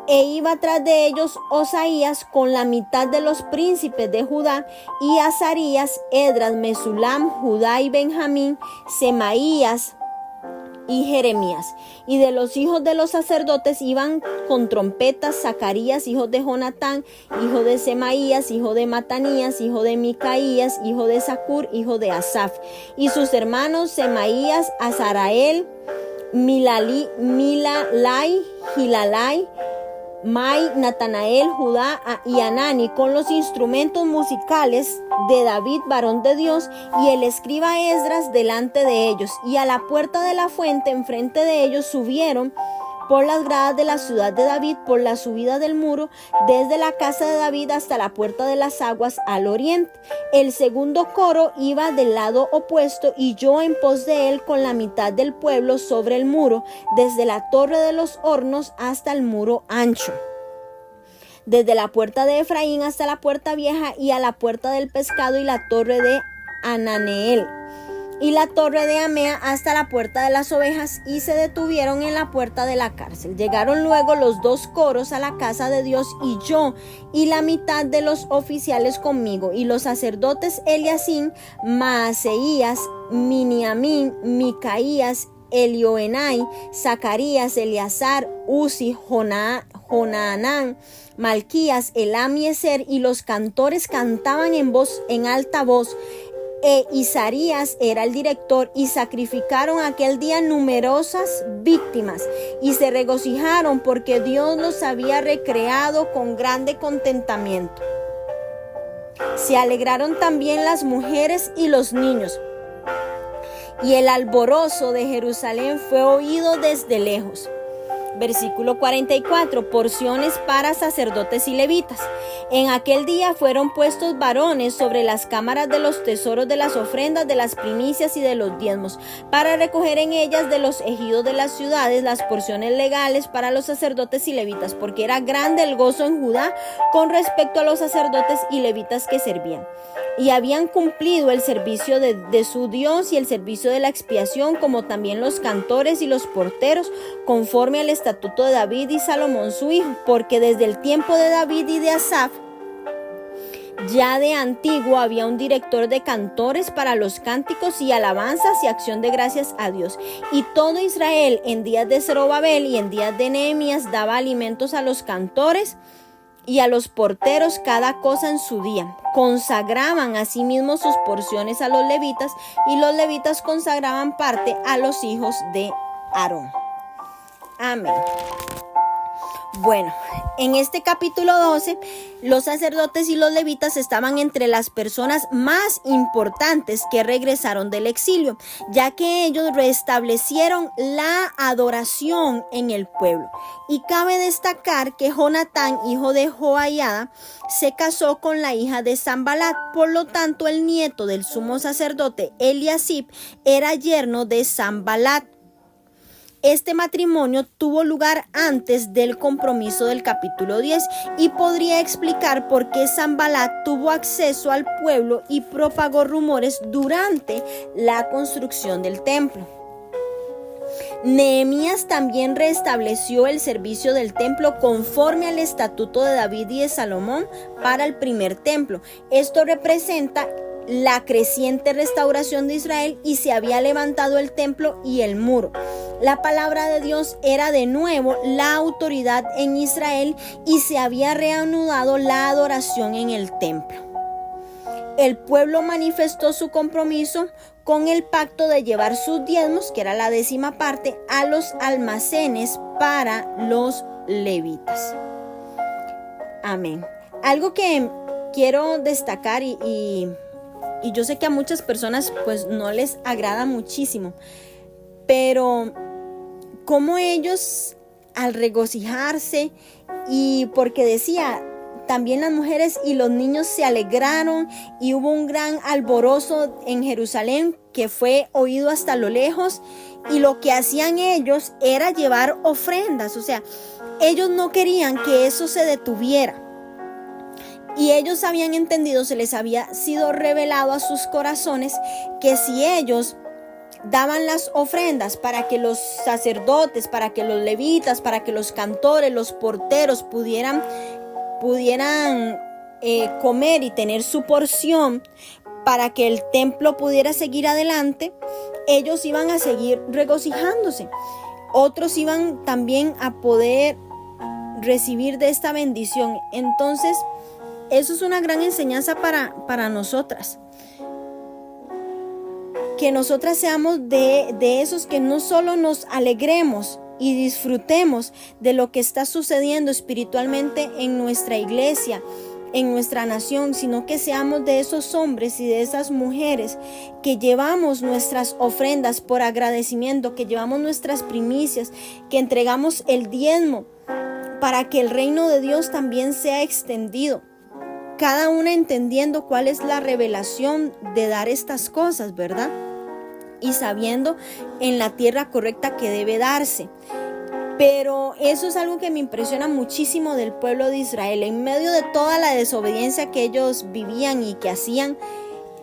e iba tras de ellos Osaías con la mitad de los príncipes de Judá, y Azarías, Edras, Mesulam, Judá y Benjamín, Semaías y Jeremías. Y de los hijos de los sacerdotes iban con trompetas Zacarías, hijo de Jonatán, hijo de Semaías, hijo de Matanías, hijo de Micaías, hijo de Zacur, hijo de Asaf, y sus hermanos Semaías, Azarael, Milalai, Gilalai, Mai, Natanael, Judá y Anani, con los instrumentos musicales de David, varón de Dios, y el escriba Esdras delante de ellos. Y a la puerta de la fuente, enfrente de ellos, subieron por las gradas de la ciudad de David, por la subida del muro, desde la casa de David hasta la puerta de las aguas al oriente. El segundo coro iba del lado opuesto, y yo en pos de él con la mitad del pueblo sobre el muro, desde la torre de los hornos hasta el muro ancho, desde la puerta de Efraín hasta la puerta vieja, y a la puerta del pescado, y la torre de Ananeel, y la torre de Amea hasta la puerta de las ovejas, y se detuvieron en la puerta de la cárcel. Llegaron luego los 2 coros a la casa de Dios, y yo y la mitad de los oficiales conmigo, y los sacerdotes Eliacim, Maaseías, Miniamín, Micaías, Elioenai, Zacarías, Eleazar, Uzi, Jonaanán, Malquías, Elam y Ezer, y los cantores cantaban en alta voz. Isarías era el director, y sacrificaron aquel día numerosas víctimas, y se regocijaron porque Dios los había recreado con grande contentamiento. Se alegraron también las mujeres y los niños, y el alborozo de Jerusalén fue oído desde lejos. Versículo 44, porciones para sacerdotes y levitas. En aquel día fueron puestos varones sobre las cámaras de los tesoros de las ofrendas, de las primicias y de los diezmos, para recoger en ellas de los ejidos de las ciudades las porciones legales para los sacerdotes y levitas, porque era grande el gozo en Judá con respecto a los sacerdotes y levitas que servían. Y habían cumplido el servicio de su Dios y el servicio de la expiación, como también los cantores y los porteros, conforme al estatuto de David y Salomón su hijo, porque desde el tiempo de David y de Asaf, ya de antiguo había un director de cantores para los cánticos y alabanzas y acción de gracias a Dios. Y todo Israel en días de Zorobabel y en días de Nehemías daba alimentos a los cantores y a los porteros cada cosa en su día. Consagraban asimismo sus porciones a los levitas, y los levitas consagraban parte a los hijos de Aarón. Amén. Bueno, en este capítulo 12, los sacerdotes y los levitas estaban entre las personas más importantes que regresaron del exilio, ya que ellos restablecieron la adoración en el pueblo. Y cabe destacar que Jonatán, hijo de Joiada, se casó con la hija de Sanbalat. Por lo tanto, el nieto del sumo sacerdote Eliasib era yerno de Sanbalat. Este matrimonio tuvo lugar antes del compromiso del capítulo 10 y podría explicar por qué Sanbalat tuvo acceso al pueblo y propagó rumores durante la construcción del templo. Nehemías también restableció el servicio del templo conforme al estatuto de David y de Salomón para el primer templo. Esto representa la creciente restauración de Israel, y se había levantado el templo y el muro. La palabra de Dios era de nuevo la autoridad en Israel y se había reanudado la adoración en el templo. El pueblo manifestó su compromiso con el pacto de llevar sus diezmos, que era la 10ª parte, a los almacenes para los levitas. Amén. Algo que quiero destacar y yo sé que a muchas personas pues no les agrada muchísimo, pero como ellos al regocijarse, y porque decía, también las mujeres y los niños se alegraron y hubo un gran alborozo en Jerusalén que fue oído hasta lo lejos, y lo que hacían ellos era llevar ofrendas. O sea, ellos no querían que eso se detuviera. Y ellos habían entendido, se les había sido revelado a sus corazones, que si ellos daban las ofrendas para que los sacerdotes, para que los levitas, para que los cantores, los porteros pudieran comer y tener su porción, para que el templo pudiera seguir adelante, ellos iban a seguir regocijándose. Otros iban también a poder recibir de esta bendición. Entonces, eso es una gran enseñanza para nosotras. Que nosotras seamos de esos que no solo nos alegremos y disfrutemos de lo que está sucediendo espiritualmente en nuestra iglesia, en nuestra nación, sino que seamos de esos hombres y de esas mujeres que llevamos nuestras ofrendas por agradecimiento, que llevamos nuestras primicias, que entregamos el diezmo para que el reino de Dios también sea extendido. Cada una entendiendo cuál es la revelación de dar estas cosas, ¿verdad? Y sabiendo en la tierra correcta que debe darse. Pero eso es algo que me impresiona muchísimo del pueblo de Israel. En medio de toda la desobediencia que ellos vivían y que hacían,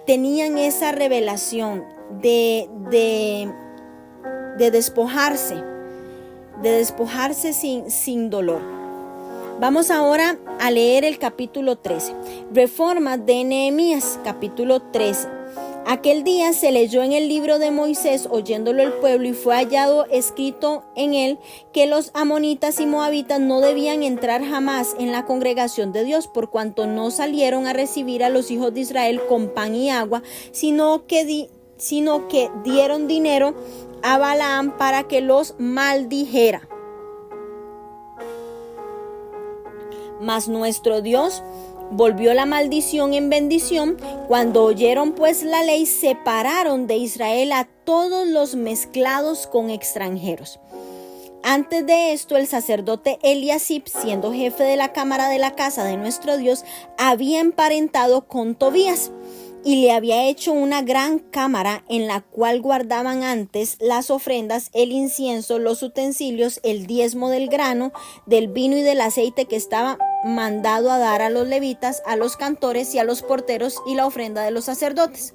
tenían esa revelación de despojarse sin dolor. Vamos ahora a leer el capítulo 13. Reformas de Nehemías, capítulo 13. Aquel día se leyó en el libro de Moisés, oyéndolo el pueblo, y fue hallado escrito en él que los amonitas y moabitas no debían entrar jamás en la congregación de Dios, por cuanto no salieron a recibir a los hijos de Israel con pan y agua, sino que dieron dinero a Balaam para que los maldijera. Mas nuestro Dios volvió la maldición en bendición. Cuando oyeron pues la ley, separaron de Israel a todos los mezclados con extranjeros. Antes de esto, el sacerdote Eliasib, siendo jefe de la cámara de la casa de nuestro Dios, había emparentado con Tobías y le había hecho una gran cámara en la cual guardaban antes las ofrendas, el incienso, los utensilios, el diezmo del grano, del vino y del aceite que estaba mandado a dar a los levitas, a los cantores y a los porteros, y la ofrenda de los sacerdotes.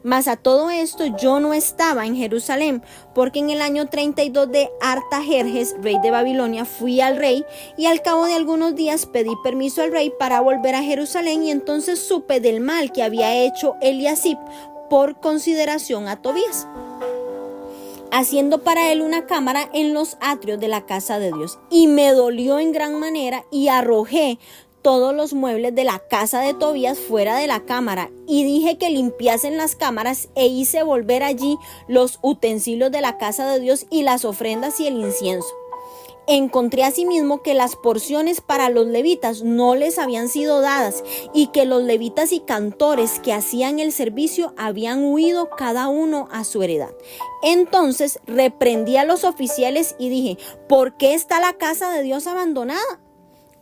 Mas a todo esto yo no estaba en Jerusalén, porque en el año 32 de Artajerjes, rey de Babilonia, fui al rey, y al cabo de algunos días pedí permiso al rey para volver a Jerusalén, y entonces supe del mal que había hecho Eliasib por consideración a Tobías, haciendo para él una cámara en los atrios de la casa de Dios. Y me dolió en gran manera, y arrojé todos los muebles de la casa de Tobías fuera de la cámara, y dije que limpiasen las cámaras, e hice volver allí los utensilios de la casa de Dios y las ofrendas y el incienso. Encontré asimismo que las porciones para los levitas no les habían sido dadas, y que los levitas y cantores que hacían el servicio habían huido cada uno a su heredad. Entonces reprendí a los oficiales y dije: ¿por qué está la casa de Dios abandonada?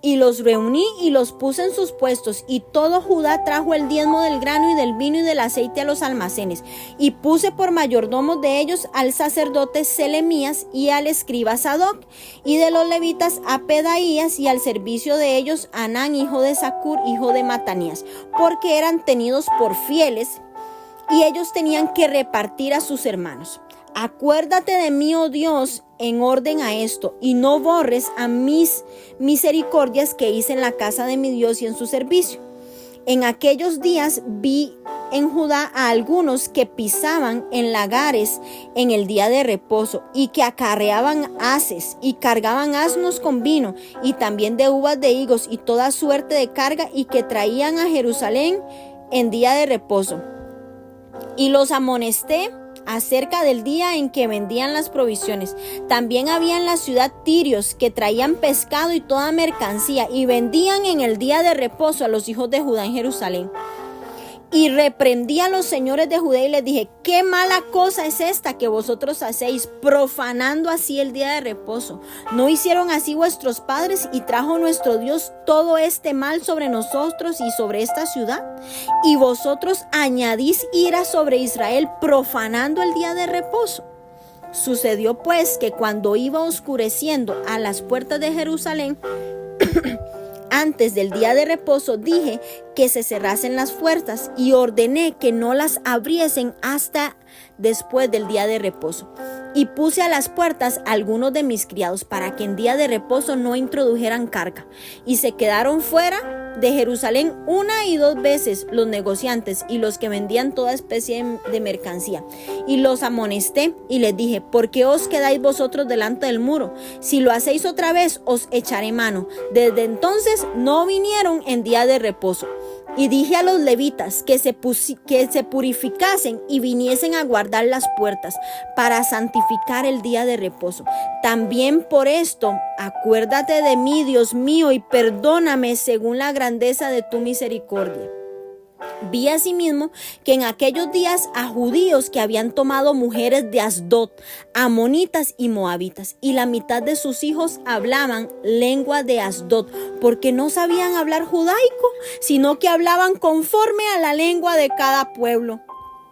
Y los reuní y los puse en sus puestos, y todo Judá trajo el diezmo del grano y del vino y del aceite a los almacenes. Y puse por mayordomos de ellos al sacerdote Selemías y al escriba Sadoc, y de los levitas a Pedaías, y al servicio de ellos Anán, hijo de Zacur, hijo de Matanías, porque eran tenidos por fieles, y ellos tenían que repartir a sus hermanos. Acuérdate de mí, oh Dios, en orden a esto, y no borres a mis misericordias que hice en la casa de mi Dios y en su servicio. En aquellos días vi en Judá a algunos que pisaban en lagares en el día de reposo, y que acarreaban haces y cargaban asnos con vino, y también de uvas de higos y toda suerte de carga, y que traían a Jerusalén en día de reposo. Y los amonesté acerca del día en que vendían las provisiones. También había en la ciudad tirios que traían pescado y toda mercancía, y vendían en el día de reposo a los hijos de Judá en Jerusalén. Y reprendí a los señores de Judá y les dije: qué mala cosa es esta que vosotros hacéis, profanando así el día de reposo. ¿No hicieron así vuestros padres, y trajo nuestro Dios todo este mal sobre nosotros y sobre esta ciudad? Y vosotros añadís ira sobre Israel, profanando el día de reposo. Sucedió pues que cuando iba oscureciendo a las puertas de Jerusalén, antes del día de reposo, dije que se cerrasen las puertas, y ordené que no las abriesen hasta después del día de reposo. Y puse a las puertas algunos de mis criados para que en día de reposo no introdujeran carga. Y se quedaron fuera de Jerusalén 1 y 2 veces los negociantes y los que vendían toda especie de mercancía. Y los amonesté y les dije: ¿por qué os quedáis vosotros delante del muro? Si lo hacéis otra vez, os echaré mano. Desde entonces no vinieron en día de reposo. Y dije a los levitas que se purificasen y viniesen a guardar las puertas para santificar el día de reposo. También por esto, acuérdate de mí, Dios mío, y perdóname según la grandeza de tu misericordia. Vi asimismo que en aquellos días a judíos que habían tomado mujeres de Asdod, amonitas y moabitas, y la mitad de sus hijos hablaban lengua de Asdod, porque no sabían hablar judaico, sino que hablaban conforme a la lengua de cada pueblo.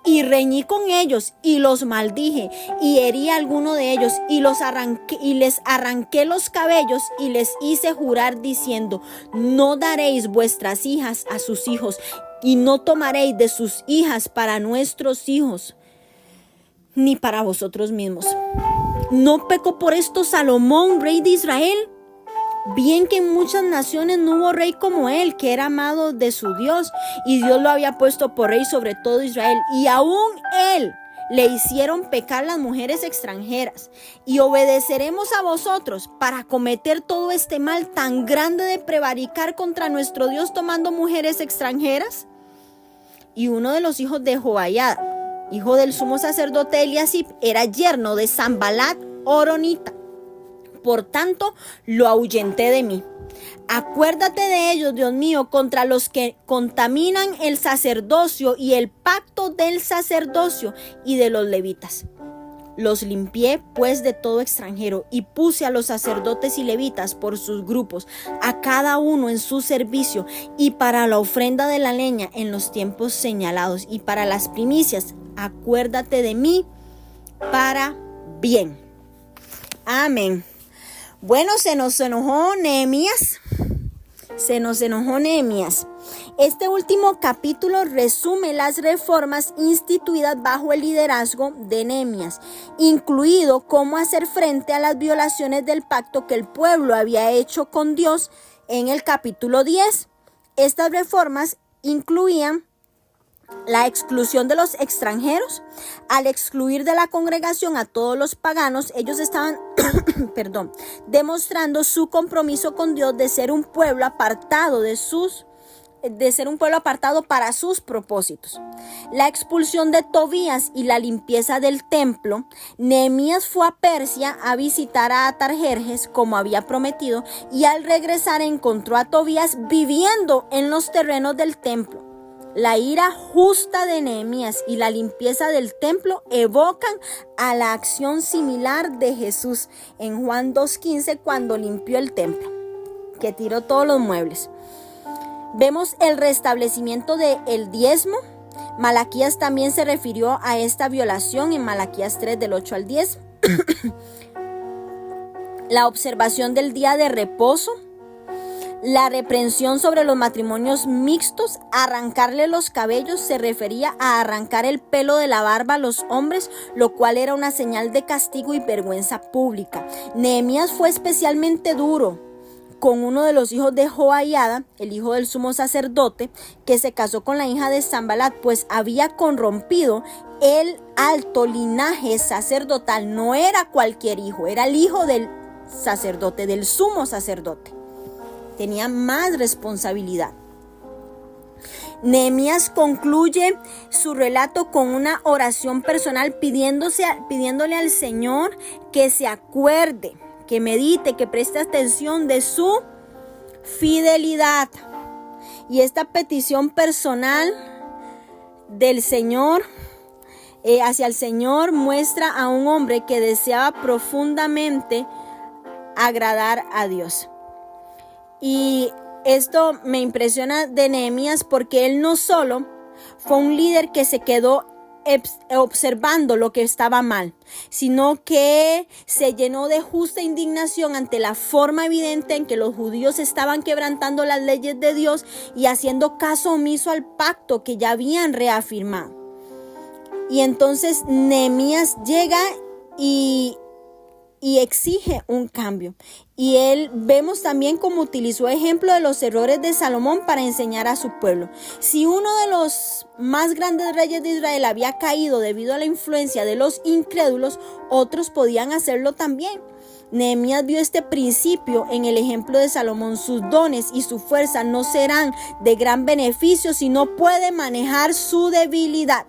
Y reñí con ellos y los maldije, y herí a alguno de ellos y les arranqué los cabellos, y les hice jurar diciendo: no daréis vuestras hijas a sus hijos, y no tomaréis de sus hijas para nuestros hijos, ni para vosotros mismos. ¿No pecó por esto Salomón, rey de Israel? Bien que en muchas naciones no hubo rey como él, que era amado de su Dios, y Dios lo había puesto por rey sobre todo Israel. Y aún él le hicieron pecar las mujeres extranjeras. Y obedeceremos a vosotros para cometer todo este mal tan grande de prevaricar contra nuestro Dios tomando mujeres extranjeras. Y uno de los hijos de Joiada, hijo del sumo sacerdote Eliasib, era yerno de Sanbalat horonita. Por tanto, lo ahuyenté de mí. Acuérdate de ellos, Dios mío, contra los que contaminan el sacerdocio y el pacto del sacerdocio y de los levitas. Los limpié pues de todo extranjero y puse a los sacerdotes y levitas por sus grupos, a cada uno en su servicio, y para la ofrenda de la leña en los tiempos señalados, y para las primicias, acuérdate de mí para bien. Amén. Bueno, se nos enojó Nehemías. Este último capítulo resume las reformas instituidas bajo el liderazgo de Nehemías, incluido cómo hacer frente a las violaciones del pacto que el pueblo había hecho con Dios en el capítulo 10. Estas reformas incluían la exclusión de los extranjeros. Al excluir de la congregación a todos los paganos, ellos estaban demostrando su compromiso con Dios de ser un pueblo apartado para sus propósitos. La expulsión de Tobías y la limpieza del templo. Nehemías fue a Persia a visitar a Atarjerjes como había prometido, y al regresar encontró a Tobías viviendo en los terrenos del templo. La ira justa de Nehemías y la limpieza del templo evocan a la acción similar de Jesús en Juan 2:15, cuando limpió el templo, que tiró todos los muebles. Vemos el restablecimiento del diezmo. Malaquías también se refirió a esta violación en Malaquías 3 del 8 al 10. La observación del día de reposo. La reprensión sobre los matrimonios mixtos. Arrancarle los cabellos se refería a arrancar el pelo de la barba a los hombres, lo cual era una señal de castigo y vergüenza pública. Nehemías fue especialmente duro con uno de los hijos de Joiada, el hijo del sumo sacerdote, que se casó con la hija de Sanbalat, pues había corrompido el alto linaje sacerdotal. No era cualquier hijo, era el hijo del sacerdote, del sumo sacerdote. Tenía más responsabilidad. Nehemías concluye su relato con una oración personal pidiéndole al Señor que se acuerde, que medite, que preste atención de su fidelidad. Y esta petición personal del Señor hacia el Señor muestra a un hombre que deseaba profundamente agradar a Dios. Y esto me impresiona de Nehemías porque él no solo fue un líder que se quedó observando lo que estaba mal, sino que se llenó de justa indignación ante la forma evidente en que los judíos estaban quebrantando las leyes de Dios y haciendo caso omiso al pacto que ya habían reafirmado. Y entonces Nehemías llega y exige un cambio. Y vemos también cómo utilizó ejemplo de los errores de Salomón para enseñar a su pueblo. Si uno de los más grandes reyes de Israel había caído debido a la influencia de los incrédulos, otros podían hacerlo también. Nehemías vio este principio en el ejemplo de Salomón. Sus dones y su fuerza no serán de gran beneficio si no puede manejar su debilidad.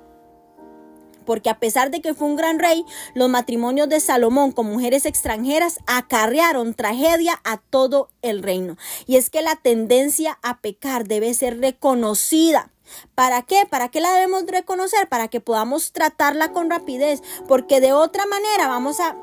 Porque a pesar de que fue un gran rey, los matrimonios de Salomón con mujeres extranjeras acarrearon tragedia a todo el reino. Y es que la tendencia a pecar debe ser reconocida. ¿Para qué? ¿Para qué la debemos reconocer? Para que podamos tratarla con rapidez, porque de otra manera vamos a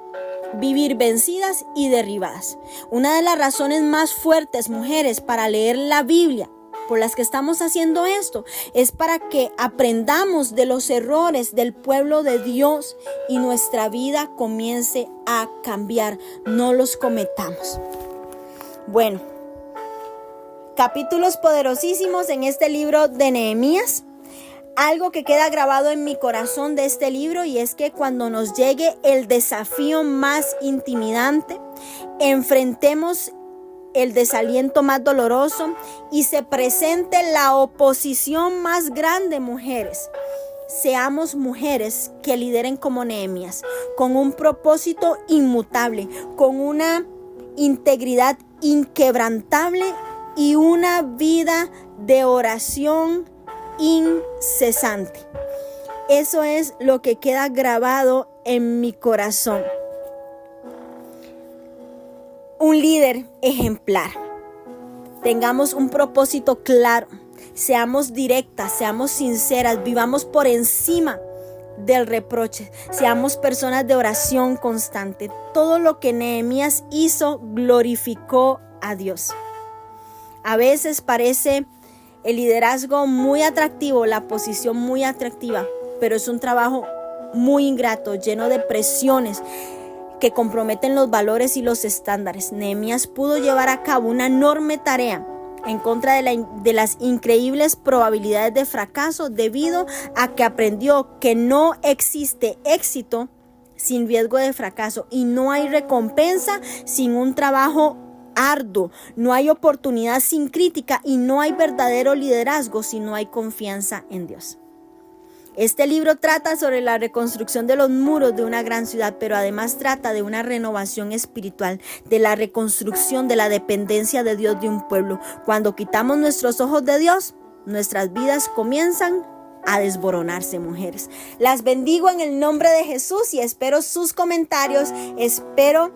vivir vencidas y derribadas. Una de las razones más fuertes, mujeres, para leer la Biblia, por las que estamos haciendo esto, es para que aprendamos de los errores del pueblo de Dios y nuestra vida comience a cambiar, no los cometamos. Bueno, capítulos poderosísimos en este libro de Nehemías. Algo que queda grabado en mi corazón de este libro, y es que cuando nos llegue el desafío más intimidante, enfrentemos el desaliento más doloroso y se presente la oposición más grande, mujeres. Seamos mujeres que lideren como Nehemías, con un propósito inmutable, con una integridad inquebrantable y una vida de oración incesante. Eso es lo que queda grabado en mi corazón. Un líder ejemplar. Tengamos un propósito claro. Seamos directas, seamos sinceras, vivamos por encima del reproche. Seamos personas de oración constante. Todo lo que Nehemías hizo glorificó a Dios. A veces parece el liderazgo muy atractivo, la posición muy atractiva, pero es un trabajo muy ingrato, lleno de presiones que comprometen los valores y los estándares. Nehemías pudo llevar a cabo una enorme tarea en contra de las increíbles probabilidades de fracaso, debido a que aprendió que no existe éxito sin riesgo de fracaso y no hay recompensa sin un trabajo arduo, no hay oportunidad sin crítica y no hay verdadero liderazgo si no hay confianza en Dios. Este libro trata sobre la reconstrucción de los muros de una gran ciudad, pero además trata de una renovación espiritual, de la reconstrucción de la dependencia de Dios de un pueblo. Cuando quitamos nuestros ojos de Dios, nuestras vidas comienzan a desboronarse, mujeres. Las bendigo en el nombre de Jesús y espero sus comentarios, espero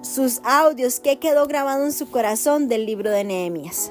sus audios que quedó grabado en su corazón del libro de Nehemías.